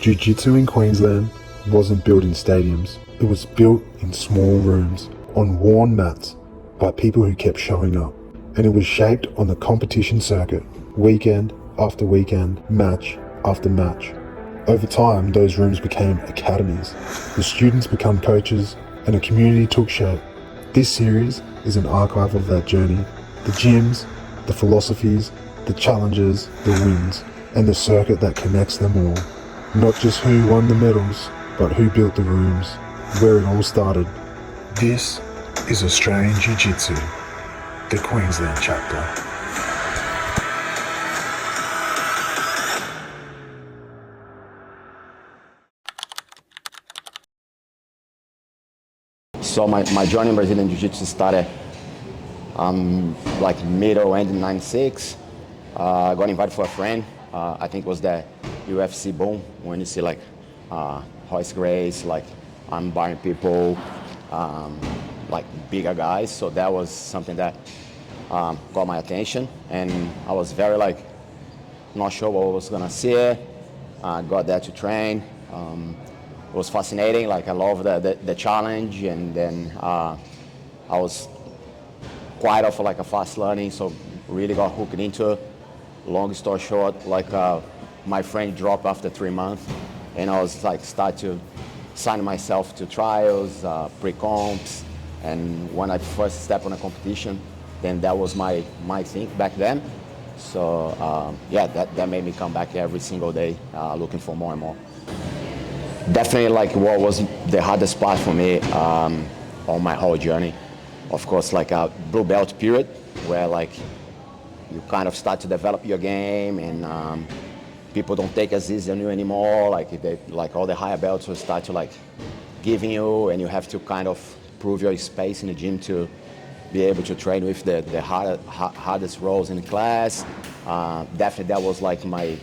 Jiu Jitsu in Queensland wasn't built in stadiums. It was built in small rooms, on worn mats, by people who kept showing up. And it was shaped on the competition circuit, weekend after weekend, match after match. Over time, those rooms became academies. The students became coaches, and a community took shape. This series is an archive of that journey. The gyms, the philosophies, the challenges, the wins, and the circuit that connects them all. Not just who won the medals, but who built the rooms, where it all started. This is Australian Jiu Jitsu, the Queensland chapter. So my journey in Brazilian Jiu Jitsu started like middle end 96. I got invited for a friend. I think it was the UFC boom when you see like Royce Grace, like barring people, like bigger guys. So that was something that got my attention, and I was very like not sure what I was gonna see. Got there to train. It was fascinating. Like I love the challenge, and then I was quite of like a fast learning, so really got hooked into it. Long story short, like my friend dropped after 3 months, and I was like start to sign myself to trials, pre-comps, and when I first stepped on a competition, then that was my thing back then. So yeah, that made me come back every single day looking for more and more. Definitely like what was the hardest part for me on my whole journey. Of course, like a blue belt period where like you kind of start to develop your game, and people don't take as easy on you anymore. Like all the higher belts will start to like giving you, and you have to kind of prove your space in the gym to be able to train with the hardest roles in the class. Definitely that was like my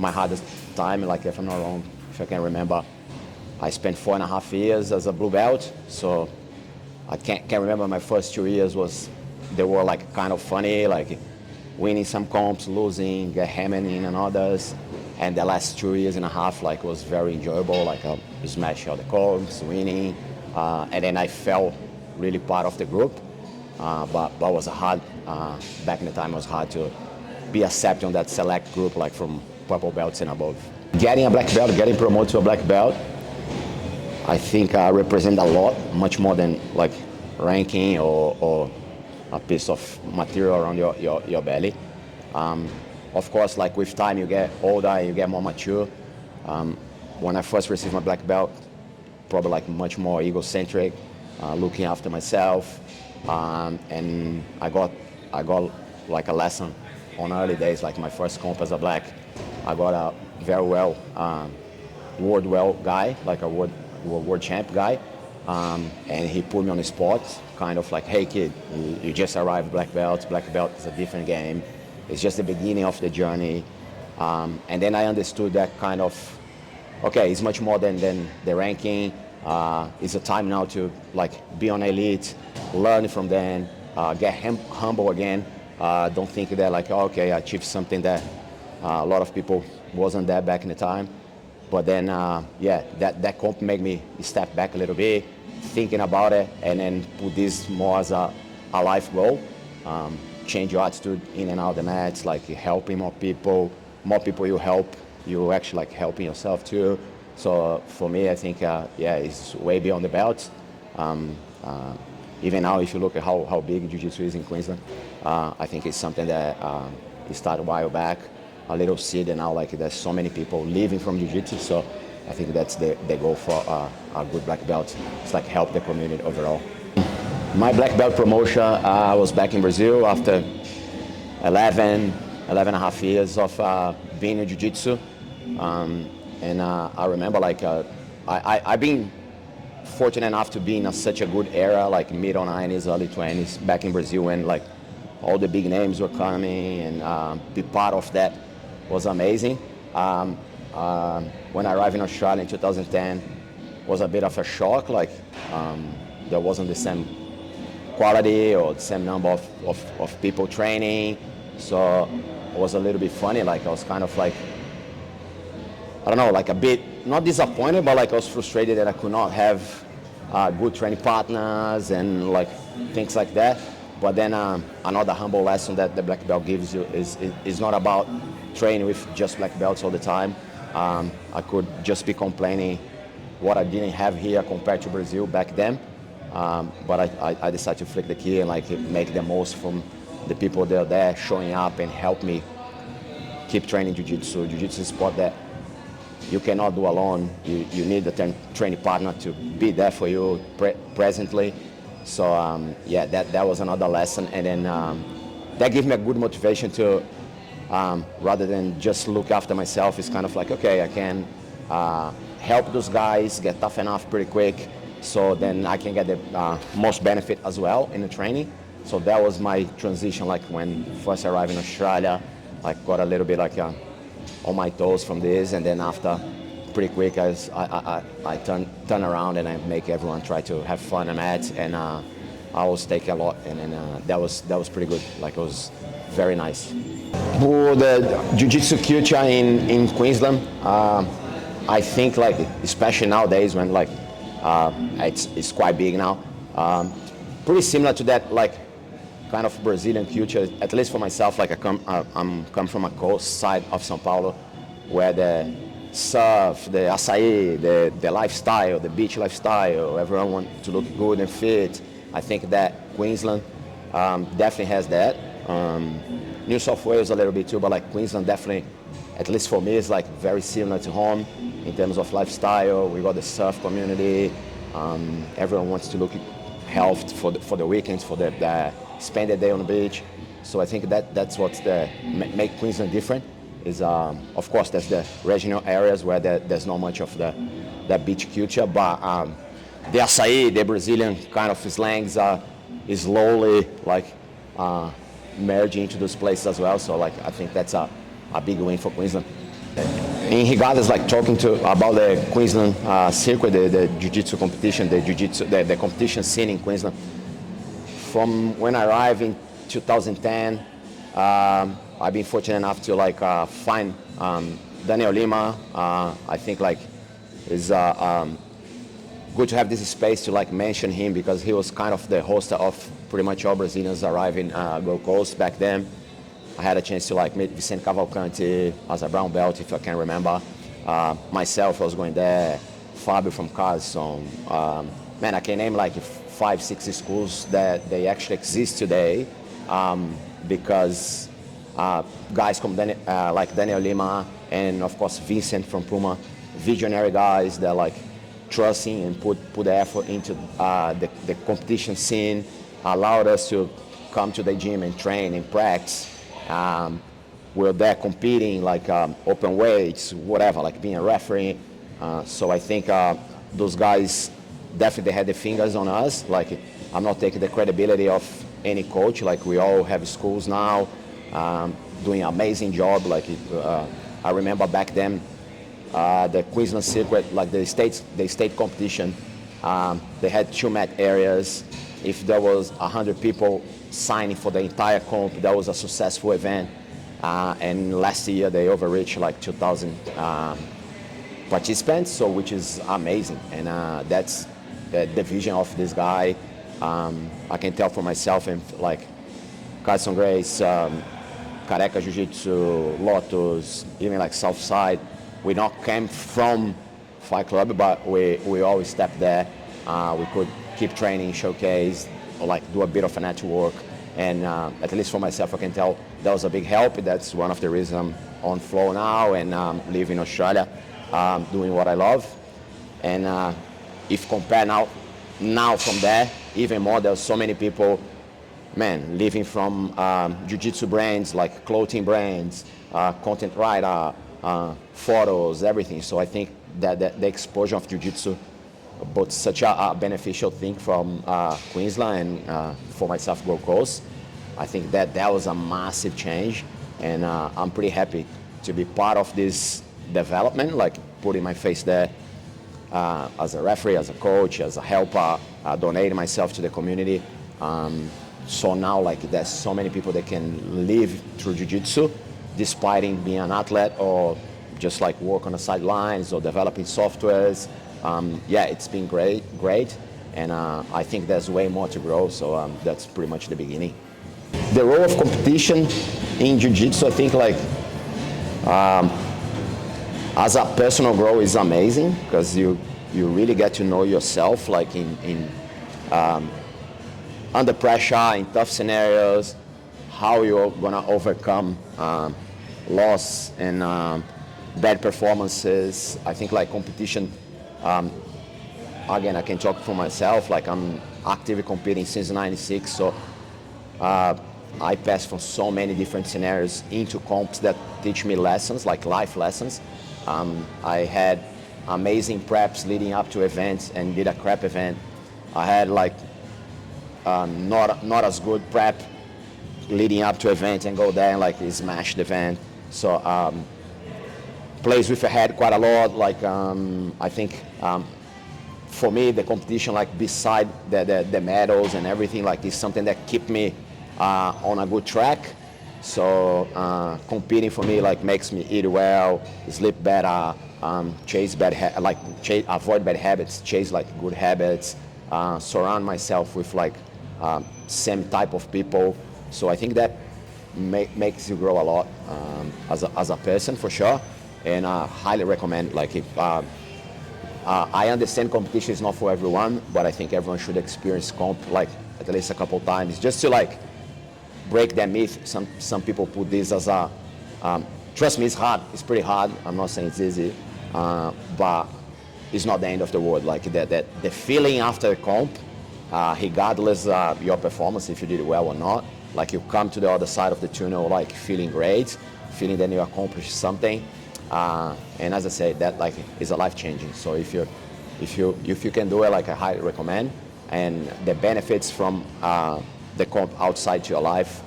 hardest time. Like if I'm not wrong, if I can remember, I spent 4.5 years as a blue belt. So I can't remember my first 2 years they were like kind of funny, like winning some comps, losing, get hammered in and others. And the last 2.5 years like was very enjoyable, like I smashed all the comps, winning. And then I felt really part of the group. But it was hard, back in the time it was hard to be accepted on that select group, like from purple belts and above. Getting a black belt, getting promoted to a black belt, I think represent a lot, much more than like ranking or a piece of material around your belly. Of course, like with time you get older, you get more mature. When I first received my black belt, probably like much more egocentric, looking after myself, and I got like a lesson on early days, like my first comp as a black. I got a very well world guy, like a world champ guy, and he put me on the spot, kind of like, hey kid, you just arrived black belt. Black belt is a different game. It's just the beginning of the journey. And then I understood that kind of, okay, it's much more than the ranking. It's a time now to like be on elite, learn from them, get humble again. Don't think that like, okay, I achieved something that a lot of people wasn't there back in the time. But then, yeah, that comp made me step back a little bit, thinking about it, and then put this more as a life goal. Change your attitude in and out of the mats, like helping more people you help, you actually like helping yourself too. So for me, I think, yeah, it's way beyond the belt. Even now, if you look at how big Jiu-Jitsu is in Queensland, I think it's something that it started a while back, a little seed, and now like there's so many people living from Jiu-Jitsu. So I think that's the goal for a good black belt. It's like help the community overall. My black belt promotion, I was back in Brazil after 11.5 years of being in Jiu-Jitsu. And I remember like I've been fortunate enough to be in such a good era, like middle 90s, early 20s, back in Brazil when like all the big names were coming, and be part of that was amazing. When I arrived in Australia in 2010, was a bit of a shock, like there wasn't the same quality or the same number of people training. So it was a little bit funny, like I was kind of like I don't know, like a bit, not disappointed, but like I was frustrated that I could not have good training partners and like things like that. But then another humble lesson that the black belt gives you is not about training with just black belts all the time. I could just be complaining what I didn't have here compared to Brazil back then. But I decided to flick the key and like make the most from the people that are there showing up and help me keep training jiu-jitsu. Jiu-jitsu is a sport that you cannot do alone. You need a training partner to be there for you presently. So yeah, that was another lesson. And then that gave me a good motivation to, rather than just look after myself, it's kind of like, okay, I can help those guys get tough enough pretty quick, so then I can get the most benefit as well in the training. So that was my transition, like when first arrived in Australia, like got a little bit like on my toes from this, and then after pretty quick I turn around and I make everyone try to have fun and mat, and I always take a lot, and then that was pretty good. Like it was very nice. For the jiu-jitsu culture in Queensland, I think like especially nowadays when like it's quite big now, pretty similar to that like kind of Brazilian culture, at least for myself. Like I'm come from a coast side of São Paulo, where the surf, the açaí, the lifestyle, the beach lifestyle, everyone wants to look good and fit. I think that Queensland definitely has that. New South Wales a little bit too, but like Queensland definitely, at least for me, is like very similar to home in terms of lifestyle. We got the surf community. Everyone wants to look healthy for the weekends, for the spend a day on the beach. So I think that's what's make Queensland different. Is of course there's the regional areas where there's not much of the beach culture, but the açaí, the Brazilian kind of slangs is slowly like merging into those places as well. So like I think that's a big win for Queensland. In regards like talking about the Queensland circuit, the jiu-jitsu competition, the competition scene in Queensland. From when I arrived in 2010, I've been fortunate enough to like find Daniel Lima. I think like is good to have this space to like mention him, because he was kind of the host of pretty much all Brazilians arriving Gold Coast back then. I had a chance to like meet Vicente Cavalcante as a brown belt, if I can remember. Myself, I was going there. Fabio from Carlson. Man, I can name like 5-6 schools that they actually exist today, because guys come like Daniel Lima and of course Vincent from Puma, visionary guys that like trusting and put the effort into the competition scene, allowed us to come to the gym and train and practice. We're there competing like open weights, whatever, like being a referee. So I think those guys definitely had their fingers on us. Like I'm not taking the credibility of any coach. Like we all have schools now doing an amazing job. Like I remember back then the Queensland circuit, like the state competition, they had 2 mat areas. If there was 100 people signing for the entire comp, that was a successful event. And last year they overreached like 2,000 participants, so which is amazing. And that's the vision of this guy. I can tell for myself, and like Carson Grace, Careca Jiu-Jitsu, Lotus, even like Southside, we not came from Fight Club, but we always stepped there. We could keep training, showcase, or like do a bit of a network. And at least for myself, I can tell that was a big help. That's one of the reasons I'm on flow now and live in Australia, doing what I love. And if compare now from there, even more, there's so many people, man, living from jiu-jitsu brands, like clothing brands, content writer, photos, everything. So I think that the exposure of jiu-jitsu, but such a beneficial thing from Queensland and for myself, Gold Coast. I think that was a massive change, and I'm pretty happy to be part of this development, like putting my face there as a referee, as a coach, as a helper, donating myself to the community. So now like there's so many people that can live through jiu-jitsu despite being an athlete or just like work on the sidelines or developing softwares. Yeah, it's been great. And I think there's way more to grow, so that's pretty much the beginning. The role of competition in Jiu-Jitsu, I think like as a personal growth is amazing, because you really get to know yourself, like in under pressure, in tough scenarios, how you're gonna overcome loss and bad performances. I think like competition, again, I can talk for myself, like I'm actively competing since '96, so I passed from so many different scenarios into comps that teach me lessons, like life lessons. I had amazing preps leading up to events and did a crap event. I had like not as good prep leading up to event and go there and like smash the event. So plays with your head quite a lot. Like I think for me the competition, like beside the medals and everything, like is something that keep me on a good track. So competing for me like makes me eat well, sleep better, chase avoid bad habits, chase like good habits, surround myself with like same type of people. So I think that makes you grow a lot as a person for sure, and I highly recommend. Like if I understand competition is not for everyone, but I think everyone should experience comp like at least a couple times just to like break that myth. Some people put this as a trust me, it's hard. It's pretty hard. I'm not saying it's easy, but it's not the end of the world. Like the feeling after comp, regardless of your performance, if you did well or not, like you come to the other side of the tunnel like feeling great, feeling that you accomplished something, and as I said, that like is a life changing. So if you can do it, like I highly recommend, and the benefits from the comp outside to your life,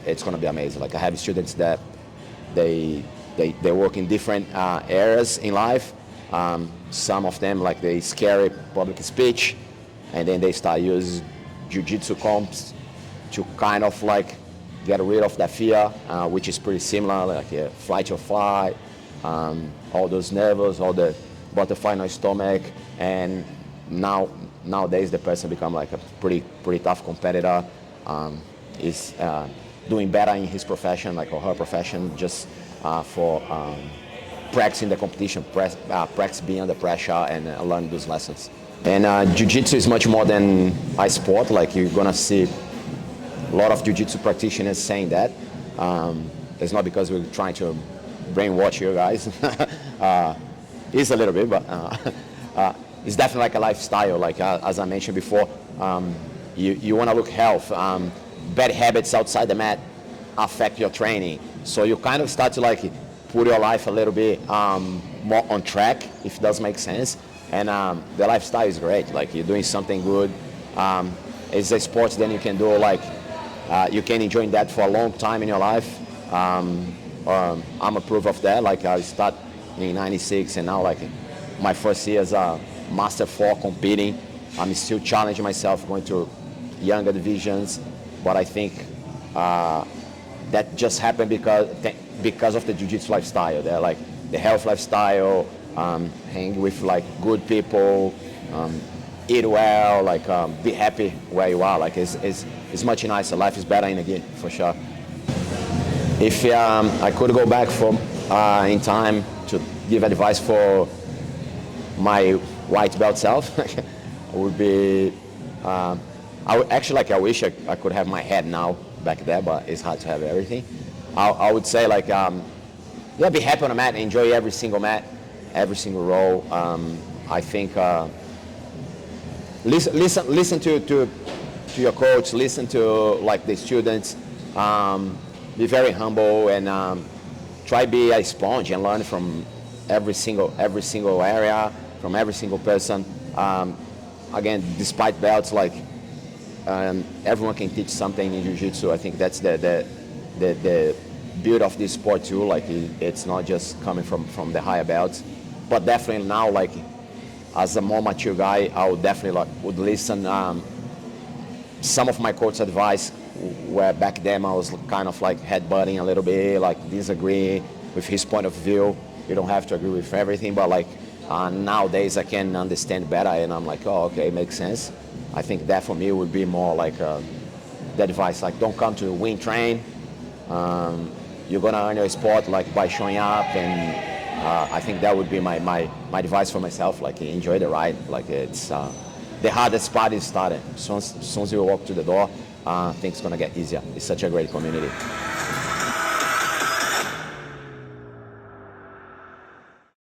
it's gonna be amazing. Like I have students that they work in different areas in life. Some of them like they scary public speech, and then they start using jiu-jitsu comps to kind of like get rid of that fear, which is pretty similar, like flight or fight, all those nerves, all the butterfly in your stomach, and nowadays the person become like a pretty tough competitor, is doing better in his profession, like or her profession, just for practicing the competition, practice being under pressure and learn those lessons. And jiu-jitsu is much more than a sport. Like you're gonna see a lot of jiu-jitsu practitioners saying that. It's not because we're trying to brainwash you guys. It's a little bit, but it's definitely like a lifestyle. Like as I mentioned before, you want to look health. Bad habits outside the mat affect your training. So you kind of start to like put your life a little bit more on track, if it does make sense. And the lifestyle is great. Like you're doing something good. It's a sport then you can do like you can enjoy that for a long time in your life. I'm a proof of that. Like I started in '96, and now like my first year as a Master 4 competing. I'm still challenging myself, going to younger divisions, but I think that just happened because of the jiu-jitsu lifestyle. They're like the health lifestyle, hang with like good people, eat well, like be happy where you are. Like it's much nicer. Life is better in the gi, for sure. If I could go back in time to give advice for my white belt self, would be I wish I could have my head now back there, but it's hard to have everything. I would say like be happy on the mat, enjoy every single mat, every single roll. I think listen to your coach, listen to like the students, be very humble, and try to be a sponge and learn from every single area, from every single person. Again, despite belts, like everyone can teach something in jiu-jitsu. I think that's the beauty of this sport too. Like it's not just coming from the higher belts, but definitely now, like as a more mature guy, I would definitely would listen. Some of my coach's advice, where back then I was kind of like headbutting a little bit, like disagree. with his point of view. You don't have to agree with everything, but like nowadays I can understand better, and I'm like, oh, okay, makes sense. I think that for me would be more like the advice, like don't come to win train. You're gonna earn your spot like by showing up, and I think that would be my advice for myself. Like enjoy the ride. Like it's the hardest part is starting. As soon as you walk to the door, things gonna get easier. It's such a great community.